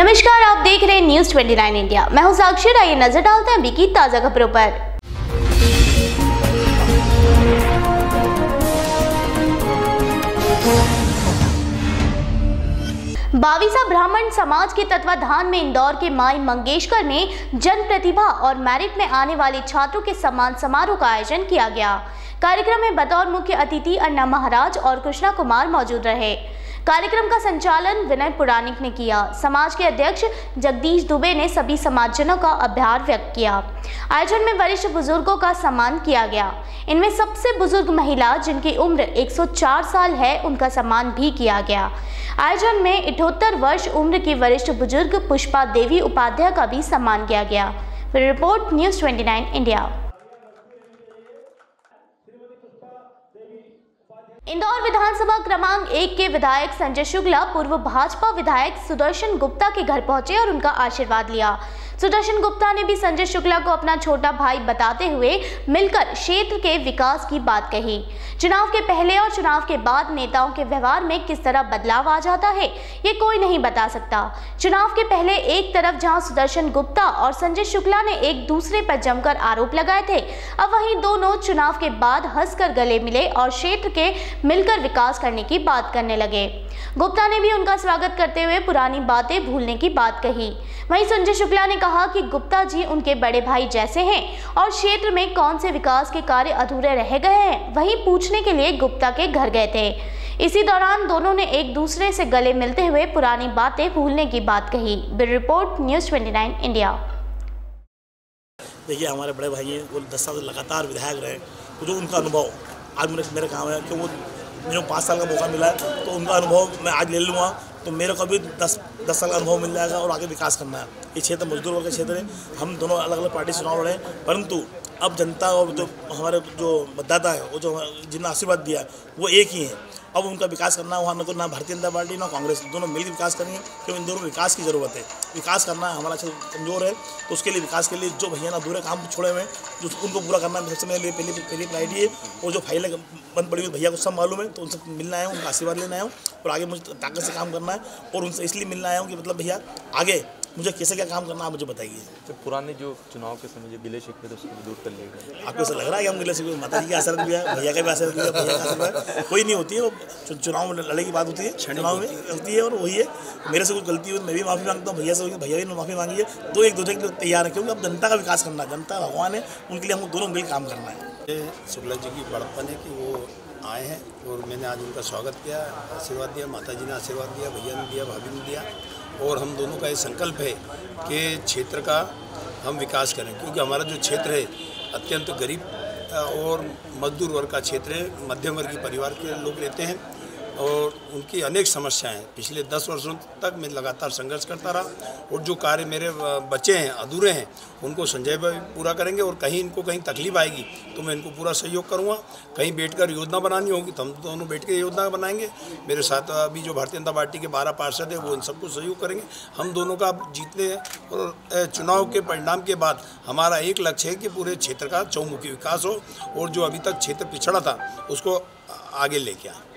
नमस्कार, आप देख रहे हैं न्यूज़ 29 इंडिया। मैं हूं साक्षी। आइए नजर डालते हैं अभी की ताजा खबरों पर। बावीसा ब्राह्मण समाज के तत्वाधान में इंदौर के माई मंगेशकर में जन प्रतिभा और मेरिट में आने वाले छात्रों के सम्मान समारोह का आयोजन किया गया। कार्यक्रम में बतौर मुख्य अतिथि अन्ना महाराज और कृष्णा कुमार मौजूद रहे। कार्यक्रम का संचालन विनय पुराणिक ने किया। समाज के अध्यक्ष जगदीश दुबे ने सभी समाजजनों का आभार व्यक्त किया। आयोजन में वरिष्ठ बुजुर्गों का सम्मान किया गया। इनमें सबसे बुजुर्ग महिला जिनकी उम्र 104 साल है, उनका सम्मान भी किया गया। आयोजन में 78 वर्ष उम्र की वरिष्ठ बुजुर्ग पुष्पा देवी उपाध्याय का भी सम्मान किया गया। Report news 29 India. इंदौर विधानसभा क्रमांक 1 के विधायक संजय शुक्ला पूर्व भाजपा विधायक सुदर्शन गुप्ता के घर पहुंचे और उनका आशीर्वाद लिया। सुदर्शन गुप्ता ने भी संजय शुक्ला को अपना छोटा भाई बताते हुए मिलकर क्षेत्र के विकास की बात कही। चुनाव के पहले और चुनाव के बाद नेताओं के व्यवहार में किस तरह बदलाव आ जाता है, ये कोई नहीं बता सकता। चुनाव के पहले एक तरफ जहां सुदर्शन गुप्ता और संजय शुक्ला ने एक दूसरे पर जमकर आरोप लगाए थे, अब वहीं दोनों चुनाव के बाद हंसकर गले मिले और क्षेत्र के मिलकर विकास करने की बात करने लगे। गुप्ता ने भी उनका स्वागत करते हुए पुरानी बातें भूलने की बात कही। वहीं संजय शुक्ला ने कहा कि गुप्ता जी उनके बड़े भाई जैसे हैं और क्षेत्र में कौन से विकास के कार्य अधूरे रह गए हैं, वहीं पूछने के लिए गुप्ता के घर गए थे। इसी दौरान दोनों ने एक दूसरे से गले मिलते हुए पुरानी बातें भूलने की बात कही। Bureau report news 29 India. देखिए, हमारे बड़े भाई हैं, वो 10 साल लगातार विधायक रहे, जो उनका अनुभव आज मेरा काम है कि वो मुझे 5 साल का मौका मिला है, तो उनका अनुभव मैं आज ले लूँगा, तो मेरे को भी 10 साल का अनुभव मिल जाएगा और आगे विकास करना है। ये क्षेत्र मजदूर वर्ग का क्षेत्र है। हम दोनों अलग अलग पार्टी चुनाव लड़े, परंतु अब जनता और जो हमारे जो मतदाता है, वो जो जिन्हें आशीर्वाद दिया है, वो एक ही है। अब उनका विकास करना है। वहाँ न तो ना भारतीय जनता पार्टी ना कांग्रेस, दोनों मिलकर विकास करेंगे, क्योंकि इन दोनों विकास की ज़रूरत है। विकास करना है, हमारा क्षेत्र कमज़ोर है, तो उसके लिए विकास के लिए जो भैया ना अधूरे काम छोड़े हुए हैं, जो उनको पूरा करना है। सबसे मेरे लिए पहली प्रायोरिटी है। और जो फाइलें बंद पड़ी हुई भैया को सब मालूम है, तो उनसे मिलना आया हूँ, उनका आशीर्वाद लेना आया हूँ और आगे मुझे ताकत से काम करना है। और उनसे इसलिए मिलना आया हूँ कि मतलब भैया आगे मुझे कैसे क्या काम करना, आप मुझे बताइए। तो पुराने जो चुनाव के समय जो गिले शिकवे थे, उसको दूर कर लेगा। आपको ऐसा लग रहा है कि हम गिले शिकवे, माता जी का आशीर्वाद भी है, भैया का भी आशीर्वाद भी है, भैया का आशीर्वाद कोई नहीं होती है। वो चुनाव में लड़ने की बात होती है, चुनाव में होती है। और वही है, मेरे से कोई गलती हुई मैं भी माफ़ी मांगता हूँ, भैया से भैया भी माफ़ी मांगी है, तो एक दूसरे के लिए तैयार है, क्योंकि अब जनता का विकास करना है। जनता भगवान है, उनके लिए हम दोनों मिल काम करना है। शुक्ला जी की बड़प्पन है कि वो आए हैं और मैंने आज उनका स्वागत किया, आशीर्वाद दिया, माता जी ने आशीर्वाद दिया, भैया ने दिया, भाभी ने दिया। और हम दोनों का ये संकल्प है कि क्षेत्र का हम विकास करें, क्योंकि हमारा जो क्षेत्र है अत्यंत गरीब और मजदूर वर्ग का क्षेत्र है। मध्यम वर्गीय परिवार के लोग रहते हैं और उनकी अनेक समस्याएं हैं। पिछले 10 वर्षों तक मैं लगातार संघर्ष करता रहा और जो कार्य मेरे बचे हैं, अधूरे हैं, उनको संजय भाई पूरा करेंगे। और कहीं इनको कहीं तकलीफ आएगी तो मैं इनको पूरा सहयोग करूंगा। कहीं बैठकर योजना बनानी होगी तो हम दोनों बैठ के योजना बनाएंगे। मेरे साथ अभी जो भारतीय जनता पार्टी के 12 पार्षद हैं, वो इन सबको सहयोग करेंगे। हम दोनों का जीतने और चुनाव के परिणाम के बाद हमारा एक लक्ष्य है कि पूरे क्षेत्र का चौमुखी विकास हो और जो अभी तक क्षेत्र पिछड़ा था उसको आगे लेके आए।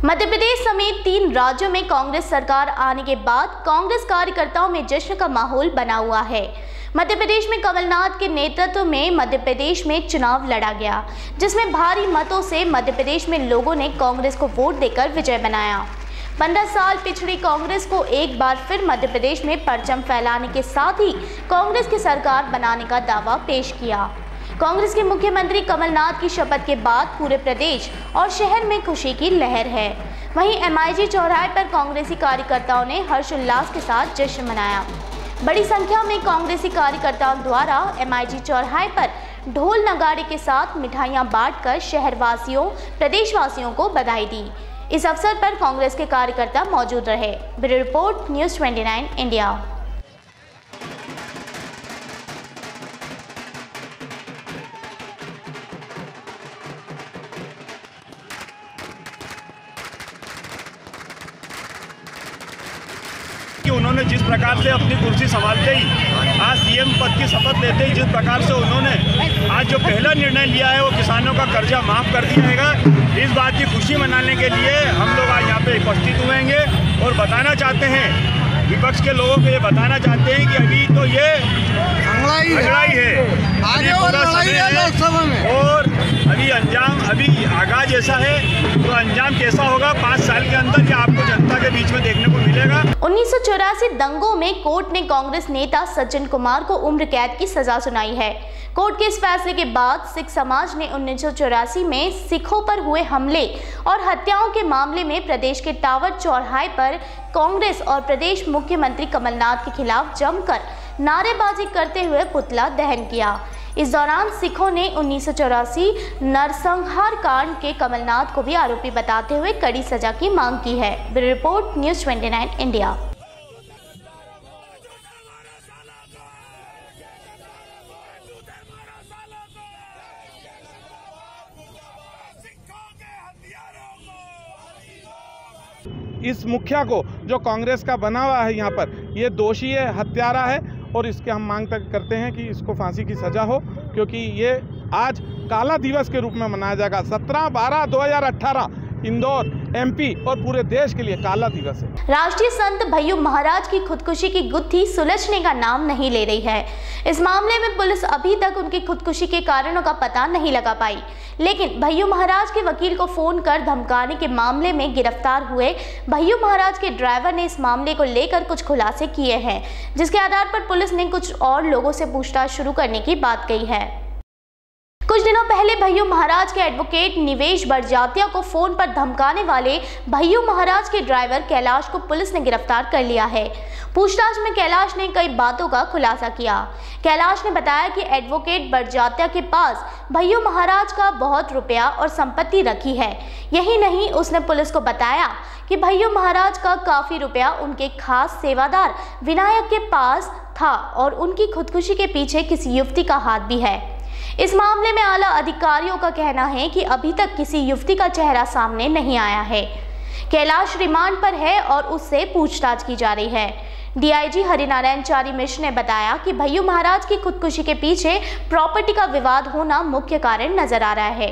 मध्य प्रदेश समेत 3 राज्यों में कांग्रेस सरकार आने के बाद कांग्रेस कार्यकर्ताओं में जश्न का माहौल बना हुआ है। मध्य प्रदेश में कमलनाथ के नेतृत्व में मध्य प्रदेश में चुनाव लड़ा गया, जिसमें भारी मतों से मध्य प्रदेश में लोगों ने कांग्रेस को वोट देकर विजय बनाया। 15 साल पिछड़ी कांग्रेस को एक बार फिर मध्य प्रदेश में परचम फैलाने के साथ ही कांग्रेस की सरकार बनाने का दावा पेश किया। कांग्रेस के मुख्यमंत्री कमलनाथ की शपथ के बाद पूरे प्रदेश और शहर में खुशी की लहर है। वहीं MIG चौराहे पर कांग्रेसी कार्यकर्ताओं ने हर्षोल्लास के साथ जश्न मनाया। बड़ी संख्या में कांग्रेसी कार्यकर्ताओं द्वारा MIG चौराहे पर ढोल नगाड़े के साथ मिठाइयां बांटकर शहरवासियों, प्रदेशवासियों को बधाई दी। इस अवसर पर कांग्रेस के कार्यकर्ता मौजूद रहे। Bureau report news 29 India. कि उन्होंने जिस प्रकार से अपनी कुर्सी संभालते ही आज CM पद की शपथ लेते ही जिस प्रकार से उन्होंने आज जो पहला निर्णय लिया है वो किसानों का कर्जा माफ़ कर दिया जाएगा, इस बात की खुशी मनाने के लिए हम लोग आज यहाँ पे उपस्थित हुएंगे और बताना चाहते हैं विपक्ष के लोगों को ये बताना चाहते हैं कि अभी तो ये लड़ाई है, आगे और लड़ाई है लोकसभा में, और अभी आगाज ऐसा है तो अंजाम कैसा होगा 5 साल के अंदर, ये आपको जनता के बीच में देखने को मिलेगा। 1984 दंगों में कोर्ट ने कांग्रेस नेता सज्जन कुमार को उम्र कैद की सजा सुनाई है। कोर्ट के इस फैसले के बाद सिख समाज ने 1984 में सिखों पर हुए हमले और हत्याओं के मामले में प्रदेश के टावर चौराहे पर कांग्रेस और प्रदेश मुख्यमंत्री कमलनाथ के खिलाफ जमकर नारेबाजी करते हुए पुतला दहन किया। इस दौरान सिखों ने 1984 नरसंहार कांड के कमलनाथ को भी आरोपी बताते हुए कड़ी सजा की मांग की है। Bureau report news 29 India. इस मुखिया को जो कांग्रेस का बना हुआ है यहाँ पर, ये दोषी है, हत्यारा है, और इसके हम मांग तक करते हैं कि इसको फांसी की सजा हो, क्योंकि ये आज काला दिवस के रूप में मनाया जाएगा। 17/12/2018 इंदौर MP और पूरे देश के लिए काला दिवस है। राष्ट्रीय संत भय्यू महाराज की खुदकुशी की गुत्थी सुलझने का नाम नहीं ले रही है। इस मामले में पुलिस अभी तक उनकी खुदकुशी के कारणों का पता नहीं लगा पाई, लेकिन भय्यू महाराज के वकील को फोन कर धमकाने के मामले में गिरफ्तार हुए भय्यू महाराज के ड्राइवर ने इस मामले को लेकर कुछ खुलासे किए हैं, जिसके आधार पर पुलिस ने कुछ और लोगों से पूछताछ शुरू करने की बात कही है। कुछ दिनों पहले भय्यू महाराज के एडवोकेट निवेश बड़जात्या को फोन पर धमकाने वाले भय्यू महाराज के ड्राइवर कैलाश को पुलिस ने गिरफ्तार कर लिया है। पूछताछ में कैलाश ने कई बातों का खुलासा किया। कैलाश ने बताया कि एडवोकेट बड़जात्या के पास भय्यू महाराज का बहुत रुपया और संपत्ति रखी है। यही नहीं, उसने पुलिस को बताया कि भय्यू महाराज का काफी रुपया उनके खास सेवादार विनायक के पास था और उनकी खुदकुशी के पीछे किसी युवती का हाथ भी है। इस मामले में आला अधिकारियों का कहना है कि अभी तक किसी युवती का चेहरा सामने नहीं आया है। कैलाश रिमांड पर है और उससे पूछताछ की जा रही है। DIG हरिनारायण चारी मिश्र ने बताया कि भय्यू महाराज की खुदकुशी के पीछे प्रॉपर्टी का विवाद होना मुख्य कारण नजर आ रहा है।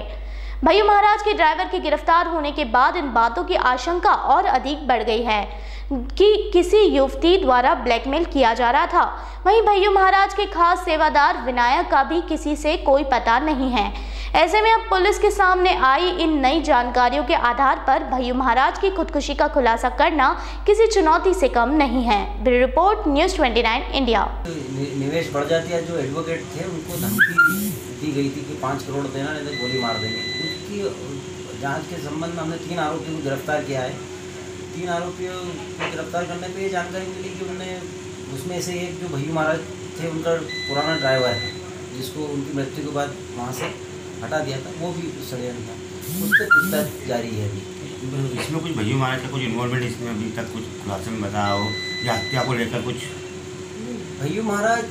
भय्यू महाराज के ड्राइवर के गिरफ्तार होने के बाद इन बातों की आशंका और अधिक बढ़ गई है कि किसी युवती द्वारा ब्लैकमेल किया जा रहा था। वहीं भय्यू महाराज के खास सेवादार विनायक का भी किसी से कोई पता नहीं है। ऐसे में अब पुलिस के सामने आई इन नई जानकारियों के आधार पर भय्यू महाराज की खुदकुशी का खुलासा करना किसी चुनौती से कम नहीं है। Bureau report news 29 India. निवेश बड़जात्या जो एडवोकेट थे, उनको धमकी दी गई थी कि 5 करोड़ देना नहीं तो गोली मार देंगे। उसकी जांच के संबंध में हमने 3 आरोपियों को गिरफ्तार किया है। 3 आरोपियों को गिरफ्तार करने पर ये जानकारी मिली कि उन्होंने उसमें से एक जो भय्यू महाराज थे, उनका पुराना ड्राइवर है, जिसको उनकी मृत्यु के बाद वहाँ से हटा दिया था, वो भी षड्यंत्र था। उस पर पूछताछ जारी है अभी। इसमें कुछ भय्यू महाराज का कुछ इन्वॉल्वमेंट इसमें अभी तक कुछ खुलासे में बताया हो, या हत्या को लेकर कुछ? भय्यू महाराज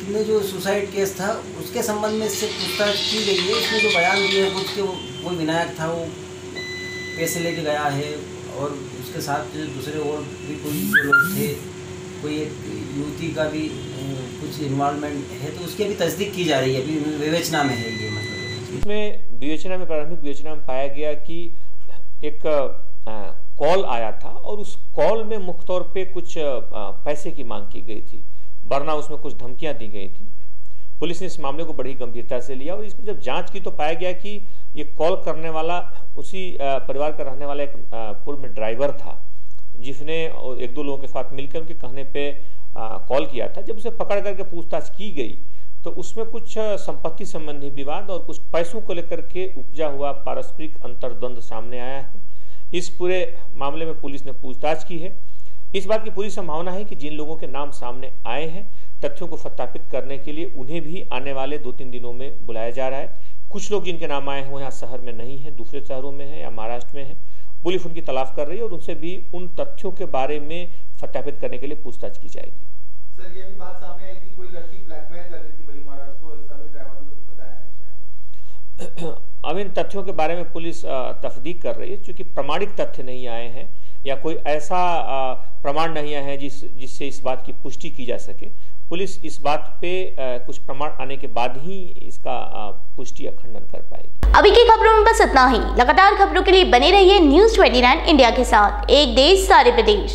ने जो सुसाइड केस था उसके संबंध में इससे पूछताछ की गई है। इसमें जो बयान दिए हैं कुछ के वो विनायक था, वो पैसे लेके गया है, और उसके साथ दूसरे और भी कोई जो लोग थे, कोई एक युवती का भी कुछ इन्वॉल्वमेंट है, तो उसकी अभी तस्दीक की जा रही है, अभी विवेचना में है ये। मतलब इसमें विवेचना में, प्रारंभिक विवेचना में पाया गया कि एक कॉल आया था और उस कॉल में मुख्य तौर पे कुछ पैसे की मांग की गई थी, वरना उसमें कुछ धमकियां दी गई थी। पुलिस ने इस मामले को बड़ी गंभीरता से लिया और इसमें जब जांच की तो पाया गया कि ये कॉल करने वाला उसी परिवार का रहने वाला एक पूर्व में ड्राइवर था, जिसने 1-2 लोगों के साथ मिलकर उनके कहने पे कॉल किया था। जब उसे पकड़ करके पूछताछ की गई तो उसमें कुछ संपत्ति संबंधी विवाद और कुछ पैसों को लेकर के उपजा हुआ पारस्परिक अंतर्द्वंद सामने आया है। इस पूरे मामले में पुलिस ने पूछताछ की है। इस बात की पूरी संभावना है कि जिन लोगों के नाम सामने आए हैं, तथ्यों को सत्यापित करने के लिए उन्हें भी आने वाले 2-3 दिनों में बुलाया जा रहा है। कुछ लोग जिनके नाम आए हैं वो यहाँ शहर में नहीं है, दूसरे शहरों में है या महाराष्ट्र में है। पुलिस उनकी तलाश कर रही है और उनसे भी उन तथ्यों के बारे में सत्यापित करने के लिए पूछताछ की जाएगी। सर, ये भी बात सामने आई कि कोई लड़की ब्लैकमेल कर रही थी भय्यू महाराज को, ऐसा भी ड्राइवर ने कुछ बताया है? अब इन तथ्यों के बारे में पुलिस तफ्दीक कर रही है, क्योंकि प्रमाणिक तथ्य नहीं आए हैं या कोई ऐसा प्रमाण नहीं आया है जिससे इस बात की पुष्टि की जा सके। पुलिस इस बात पे कुछ प्रमाण आने के बाद ही इसका पुष्टि या खंडन कर पाएगी। अभी की खबरों में बस इतना ही। लगातार खबरों के लिए बने रहिए न्यूज़ 29 इंडिया के साथ। एक देश सारे प्रदेश।